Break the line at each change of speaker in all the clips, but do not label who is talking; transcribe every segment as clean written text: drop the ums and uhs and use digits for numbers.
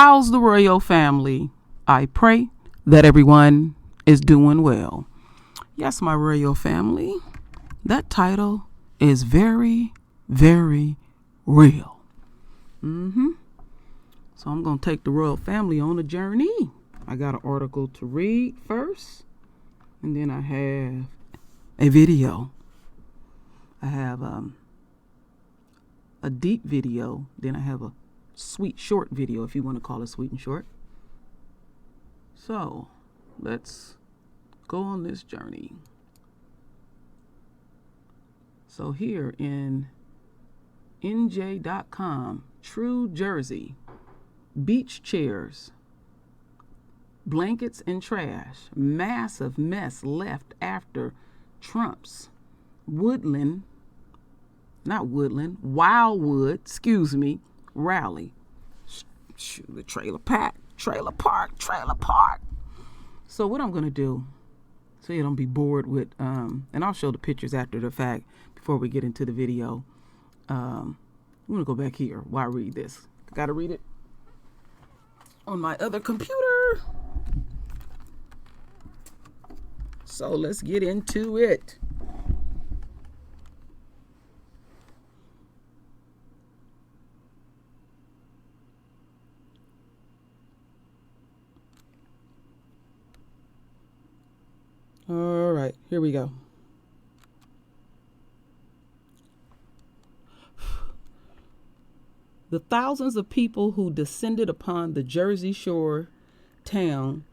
How's the royal family? I pray that everyone is doing well. Yes, my royal family, that title is very, very real. So I'm going to take the royal family on a journey. I got an article to read first, and then I have a video. I have a deep video, then I have a sweet short video, if you want to call it sweet and short. So let's go on this journey. So here in NJ.com, True Jersey, beach chairs, blankets and trash, massive mess left after Trump's Wildwood rally. The trailer park. So what I'm gonna do, so you don't be bored with, and I'll show the pictures after the fact before we get into the video. I'm gonna go back here while I read this. I gotta read it on my other computer. So let's get into it. All right, here we go. The thousands of people who descended upon the Jersey Shore town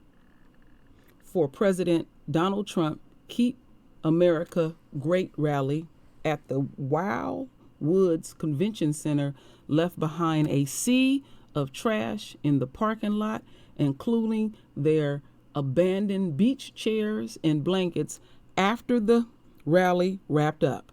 for President Donald Trump Keep America Great rally at the Wildwood Convention Center left behind a sea of trash in the parking lot, including their abandoned beach chairs and blankets after the rally wrapped up.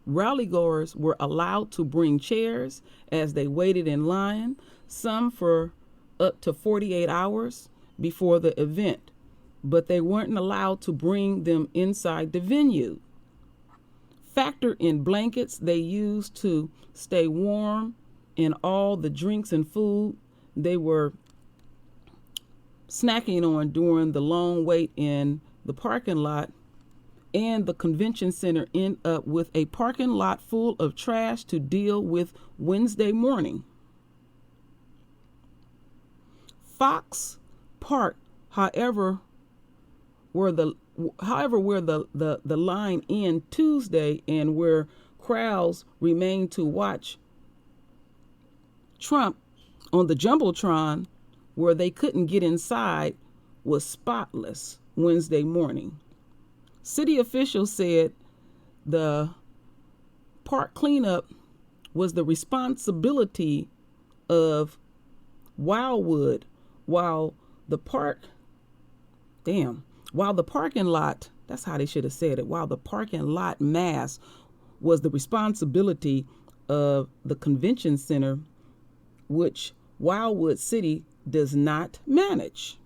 Rallygoers were allowed to bring chairs as they waited in line, some for up to 48 hours before the event, but they weren't allowed to bring them inside the venue. Factor in blankets they used to stay warm and all the drinks and food they were snacking on during the long wait in the parking lot, and the convention center end up with a parking lot full of trash to deal with Wednesday morning. Fox Park, however, where the line ended Tuesday and where crowds remained to watch Trump on the Jumbotron, where they couldn't get inside, was spotless Wednesday morning. City officials said the park cleanup was the responsibility of Wildwood, while the parking lot, that's how they should have said it, while the parking lot mass was the responsibility of the convention center, which Wildwood City does not manage.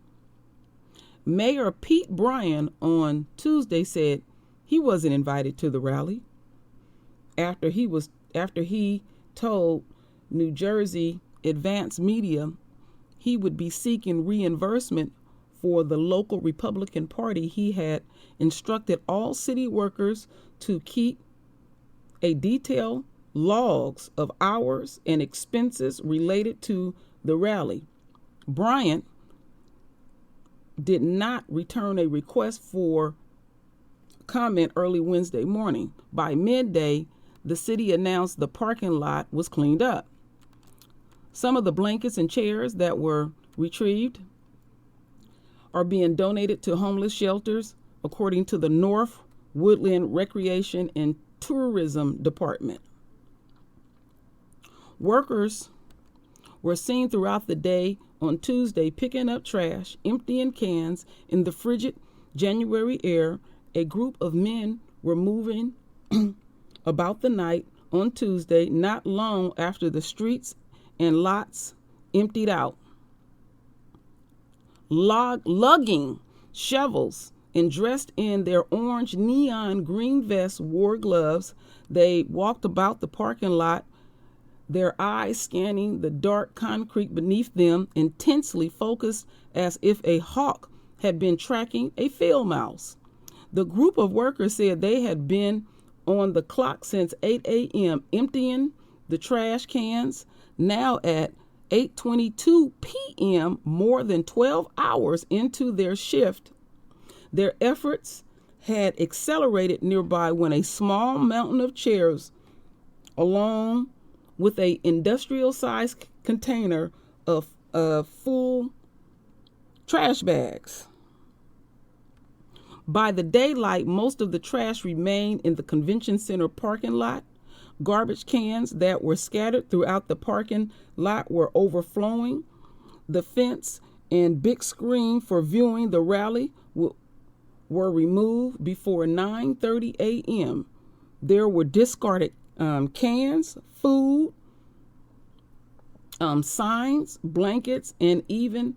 Mayor Pete Bryan on Tuesday said he wasn't invited to the rally after he told New Jersey Advance Media he would be seeking reimbursement for the local Republican Party. He had instructed all city workers to keep a detailed logs of hours and expenses related to the rally. Bryant did not return a request for comment early Wednesday morning. By midday, the city announced the parking lot was cleaned up. Some of the blankets and chairs that were retrieved are being donated to homeless shelters, according to the North Woodland Recreation and Tourism Department. Workers were seen throughout the day on Tuesday picking up trash, emptying cans in the frigid January air. A group of men were moving about the night on Tuesday, not long after the streets and lots emptied out. Lugging shovels and dressed in their orange neon green vests, wore gloves, they walked about the parking lot their eyes scanning the dark concrete beneath them, intensely focused as if a hawk had been tracking a field mouse. The group of workers said they had been on the clock since 8 a.m. emptying the trash cans. Now at 8:22 p.m., more than 12 hours into their shift, their efforts had accelerated nearby when a small mountain of chairs, along with a industrial-sized container of full trash bags. By the daylight, most of the trash remained in the convention center parking lot. Garbage cans that were scattered throughout the parking lot were overflowing. The fence and big screen for viewing the rally were removed before 9:30 a.m. There were discarded cans, food, signs, blankets, and even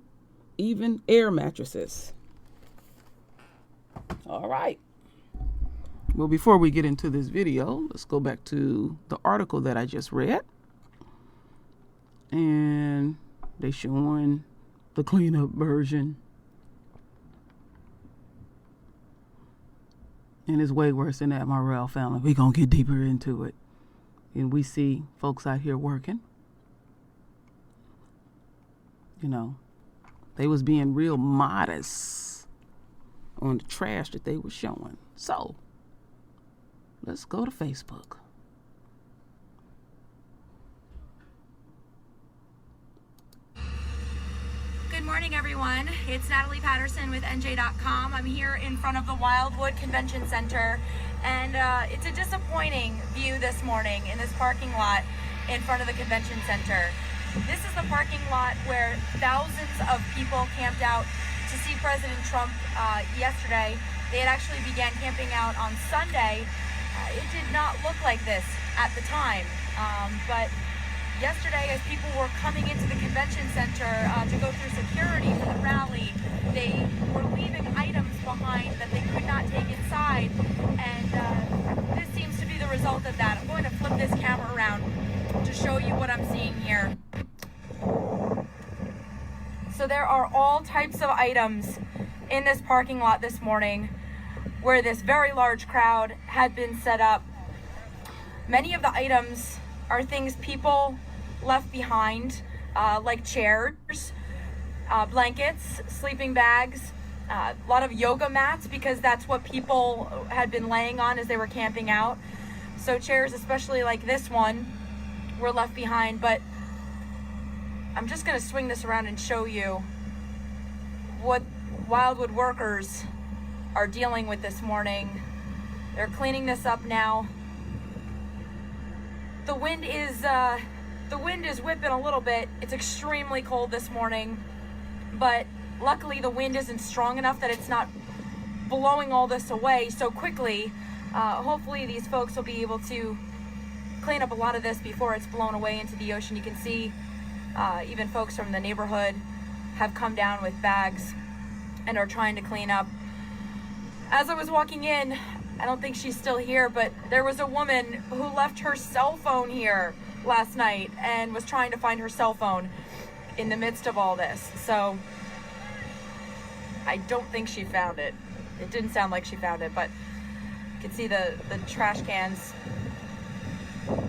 air mattresses. All right. Well, before we get into this video, let's go back to the article that I just read. And they're showing the cleanup version. And it's way worse than that, Morrell family. We're going to get deeper into it. And we see folks out here working. You know, they was being real modest on the trash that they were showing. So, let's go to Facebook.
Good morning, everyone. It's Natalie Patterson with NJ.com. I'm here in front of the Wildwood Convention Center, and it's a disappointing view this morning in this parking lot in front of the convention center. This is the parking lot where thousands of people camped out to see President Trump yesterday. They had actually began camping out on Sunday. It did not look like this at the time, but yesterday, as people were coming into the convention center to go through security for the rally, they were leaving items behind that they could not take inside, and this seems to be the result of that. I'm going to flip this camera around to show you what I'm seeing here. So there are all types of items in this parking lot this morning where this very large crowd had been set up. Many of the items are things people left behind, like chairs, blankets, sleeping bags, a lot of yoga mats, because that's what people had been laying on as they were camping out. So chairs, especially like this one, were left behind. But I'm just going to swing this around and show you what Wildwood workers are dealing with this morning. They're cleaning this up now. The wind is whipping a little bit. It's extremely cold this morning, but luckily the wind isn't strong enough that it's not blowing all this away so quickly. Hopefully these folks will be able to clean up a lot of this before it's blown away into the ocean. You can see even folks from the neighborhood have come down with bags and are trying to clean up. As I was walking in, I don't think she's still here, but there was a woman who left her cell phone here last night and was trying to find her cell phone in the midst of all this. So I don't think she found it. It didn't sound like she found it, but you can see the trash cans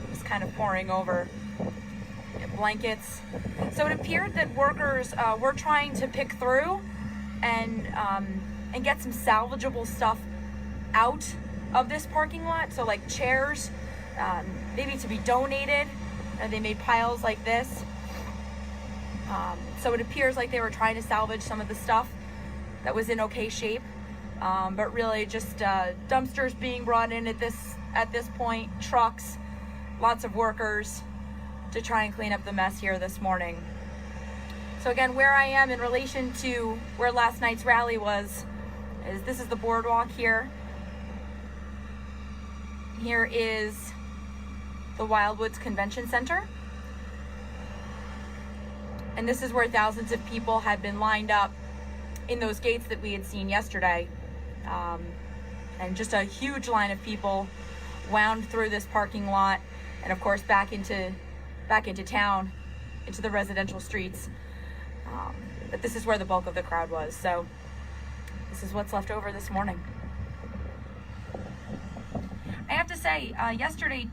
just kind of pouring over. Blankets. So it appeared that workers were trying to pick through and get some salvageable stuff out of this parking lot. So like chairs, maybe to be donated. They made piles like this. So it appears like they were trying to salvage some of the stuff that was in okay shape. But really just dumpsters being brought in at this point, trucks, lots of workers to try and clean up the mess here this morning. So again, where I am in relation to where last night's rally was, this is the boardwalk here. Here is the Wildwoods Convention Center. And this is where thousands of people had been lined up in those gates that we had seen yesterday. And just a huge line of people wound through this parking lot and of course back into back into town, into the residential streets. But this is where the bulk of the crowd was. So this is what's left over this morning. I have to say, yesterday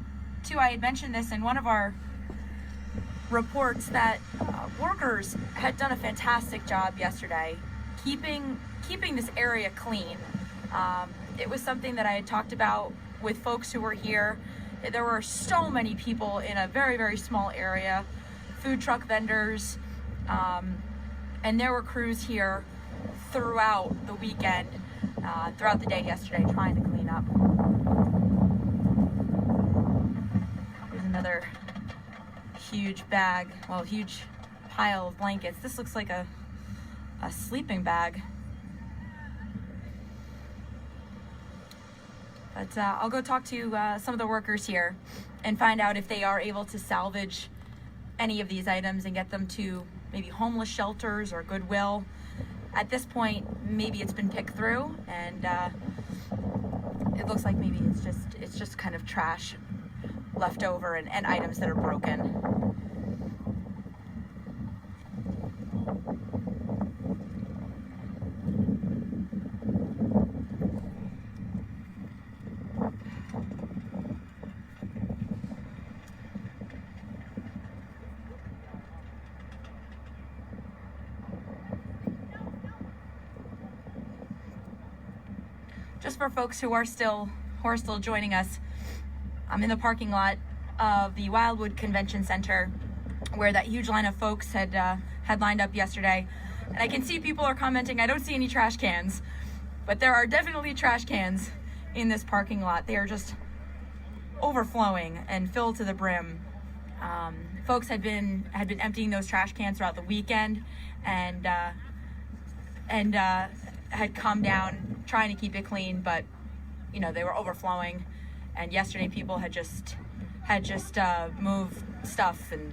too, I had mentioned this in one of our reports that workers had done a fantastic job yesterday keeping this area clean. It was something that I had talked about with folks who were here. There were so many people in a very, very small area, food truck vendors, and there were crews here throughout the weekend, throughout the day yesterday, trying to clean up. There's another huge bag, well, huge pile of blankets. This looks like a sleeping bag. But I'll go talk to some of the workers here and find out if they are able to salvage any of these items and get them to maybe homeless shelters or Goodwill. At this point, maybe it's been picked through, and it looks like maybe it's just kind of trash left over and items that are broken. Just for folks who are still joining us, I'm in the parking lot of the Wildwood Convention Center, where that huge line of folks had lined up yesterday. And I can see people are commenting, I don't see any trash cans, but there are definitely trash cans in this parking lot. They are just overflowing and filled to the brim. Folks had been emptying those trash cans throughout the weekend, and had come down trying to keep it clean, but they were overflowing. And yesterday people had just moved stuff, and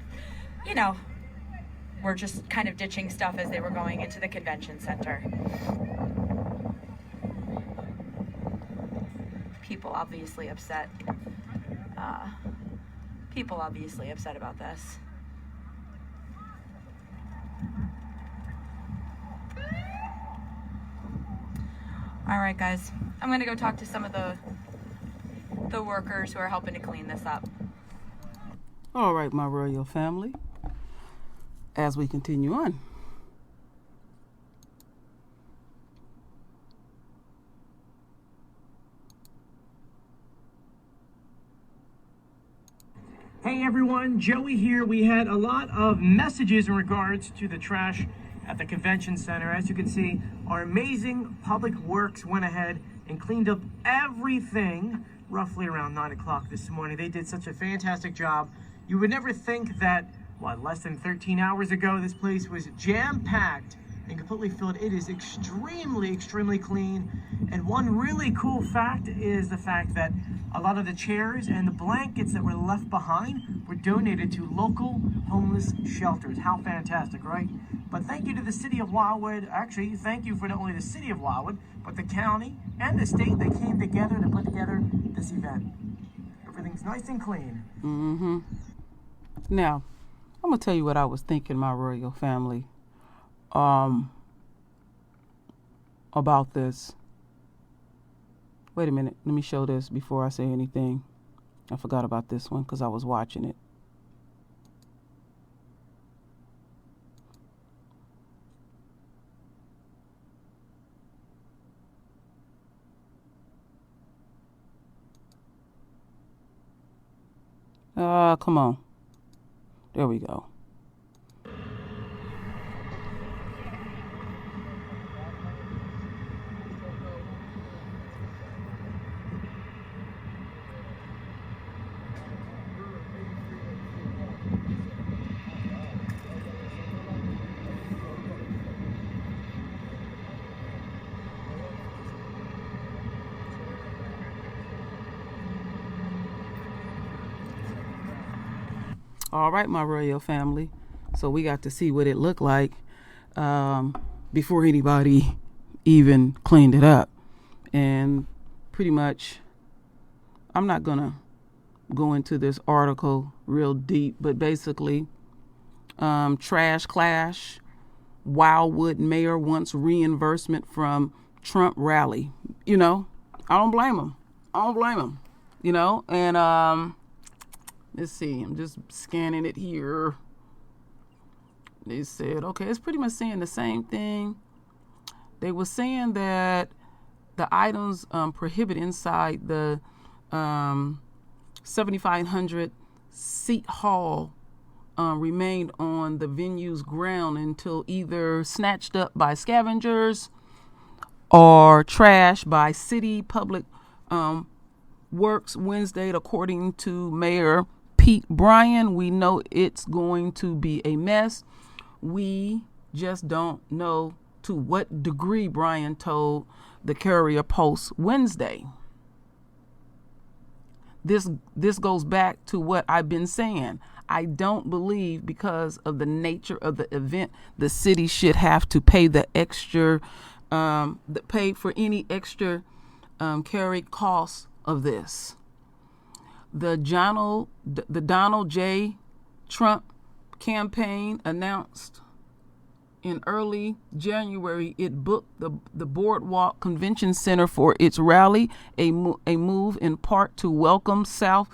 were just kind of ditching stuff as they were going into the convention center. People obviously upset. About this. All right, guys, I'm gonna go talk to some of the workers who are helping to clean this up.
All right, my royal family, as we continue on.
Hey everyone, Joey here. We had a lot of messages in regards to the trash at the convention center. As you can see, our amazing public works went ahead and cleaned up everything roughly around 9 o'clock this morning. They did such a fantastic job. You would never think that, less than 13 hours ago, this place was jam-packed and completely filled. It is extremely, extremely clean. And one really cool fact is the fact that a lot of the chairs and the blankets that were left behind were donated to local homeless shelters. How fantastic, right? But thank you to the city of Wildwood. Actually, thank you for not only the city of Wildwood, but the county and the state that came together to put together this event. Everything's nice and clean.
Mm-hmm. Now, I'm going to tell you what I was thinking, my royal family, about this. Wait a minute. Let me show this before I say anything. I forgot about this one because I was watching it. Come on. There we go. All right, my royal family. So we got to see what it looked like before anybody even cleaned it up. And pretty much, I'm not going to go into this article real deep, but basically, trash clash. Wildwood mayor wants reimbursement from Trump rally. I don't blame him. And let's see. I'm just scanning it here. They said, okay, it's pretty much saying the same thing. They were saying that the items prohibited inside the 7,500 seat hall remained on the venue's ground until either snatched up by scavengers or trashed by city public works Wednesday, according to Mayor Pete Bryan. We know it's going to be a mess. We just don't know to what degree, Bryan told the Courier Post Wednesday. This goes back to what I've been saying. I don't believe because of the nature of the event, the city should have to pay the extra, pay for any extra carried costs of this. The Donald J. Trump campaign announced in early January it booked the Boardwalk Convention Center for its rally, a move in part to welcome South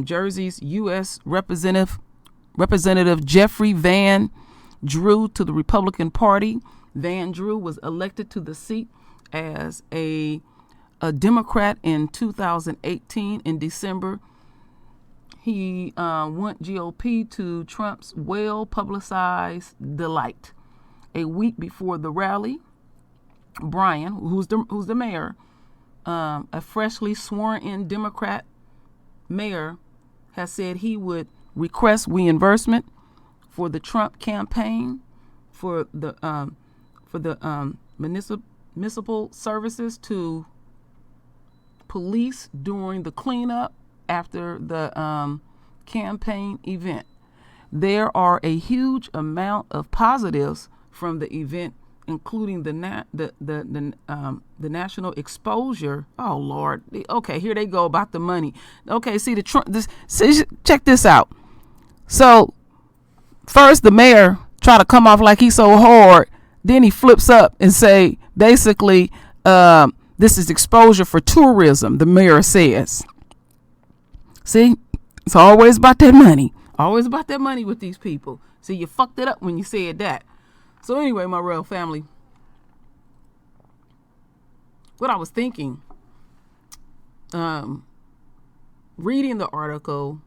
Jersey's U.S. Representative Jeffrey Van Drew to the Republican Party. Van Drew was elected to the seat as a Democrat in 2018. In December, he went GOP to Trump's well-publicized delight. A week before the rally, Bryan, who's the mayor, a freshly sworn-in Democrat mayor, has said he would request reimbursement for the Trump campaign for the municipal services to police during the cleanup after the campaign event. There are a huge amount of positives from the event, including the national exposure. Oh Lord. Okay, here they go about the money. Okay, see check this out. So first the mayor try to come off like he's so hard, then he flips up and say basically this is exposure for tourism, the mayor says. See, it's always about that money. Always about that money with these people. See, you fucked it up when you said that. So anyway, my royal family, what I was thinking, reading the article,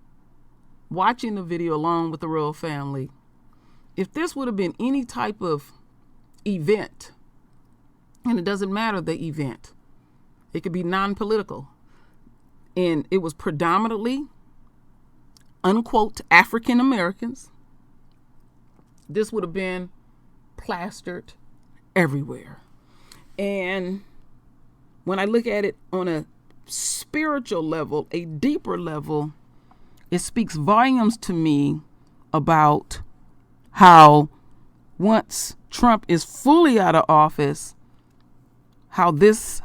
watching the video along with the royal family, if this would have been any type of event, and it doesn't matter the event, it could be non-political, and it was predominantly, unquote, African Americans, this would have been plastered everywhere. And when I look at it on a spiritual level, a deeper level, it speaks volumes to me about how once Trump is fully out of office, how this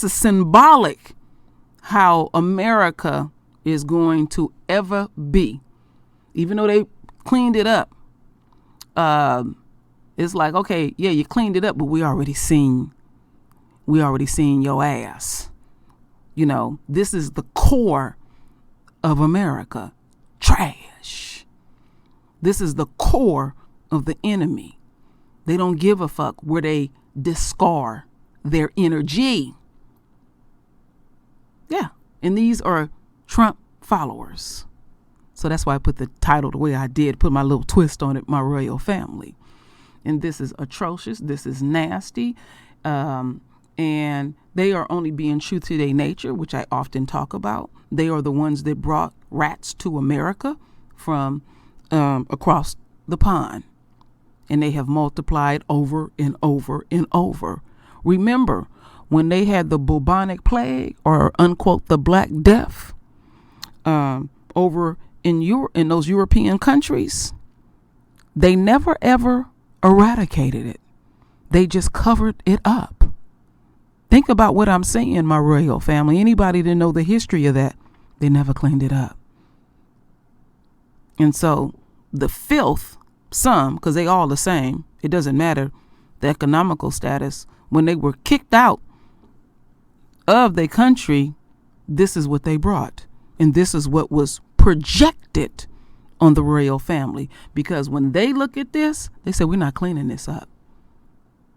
is symbolic how America is going to ever be. Even though they cleaned it up, it's like, okay, yeah, you cleaned it up, but we already seen your ass. This is the core of America. Trash. This is the core of the enemy. They don't give a fuck where they discard their energy. Yeah. And these are Trump followers. So that's why I put the title the way I did, put my little twist on it, my royal family. And this is atrocious. This is nasty. And they are only being true to their nature, which I often talk about. They are the ones that brought rats to America from across the pond. And they have multiplied over and over and over. Remember, when they had the bubonic plague, or unquote the Black Death, over in those European countries, they never ever eradicated it. They just covered it up. Think about what I'm saying, my royal family. Anybody that know the history of that, They never cleaned it up. And so the filth, some, because they all the same, it doesn't matter the economical status, when they were kicked out of their country, this is what they brought. And this is what was projected on the royal family. Because when they look at this, they say, we're not cleaning this up.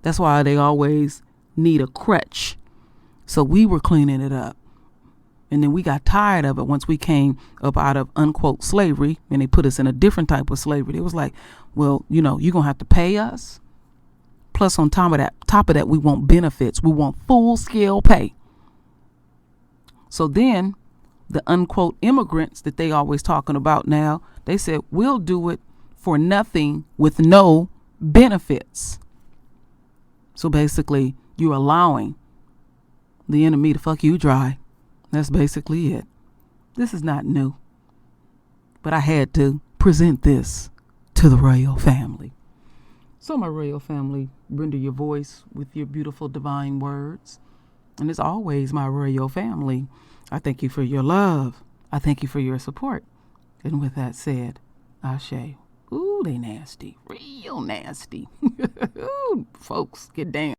That's why they always need a crutch. So we were cleaning it up. And then we got tired of it once we came up out of unquote slavery, and they put us in a different type of slavery. It was like, well, you're going to have to pay us. Plus on top of that, we want benefits. We want full scale pay. So then the unquote immigrants that they always talking about now, they said, we'll do it for nothing with no benefits. So basically you're allowing the enemy to fuck you dry. That's basically it. This is not new, but I had to present this to the royal family. So my royal family, render your voice with your beautiful divine words. And as always, my royal family, I thank you for your love. I thank you for your support. And with that said, Ashe. Ooh, they nasty. Real nasty. Ooh, folks, get down.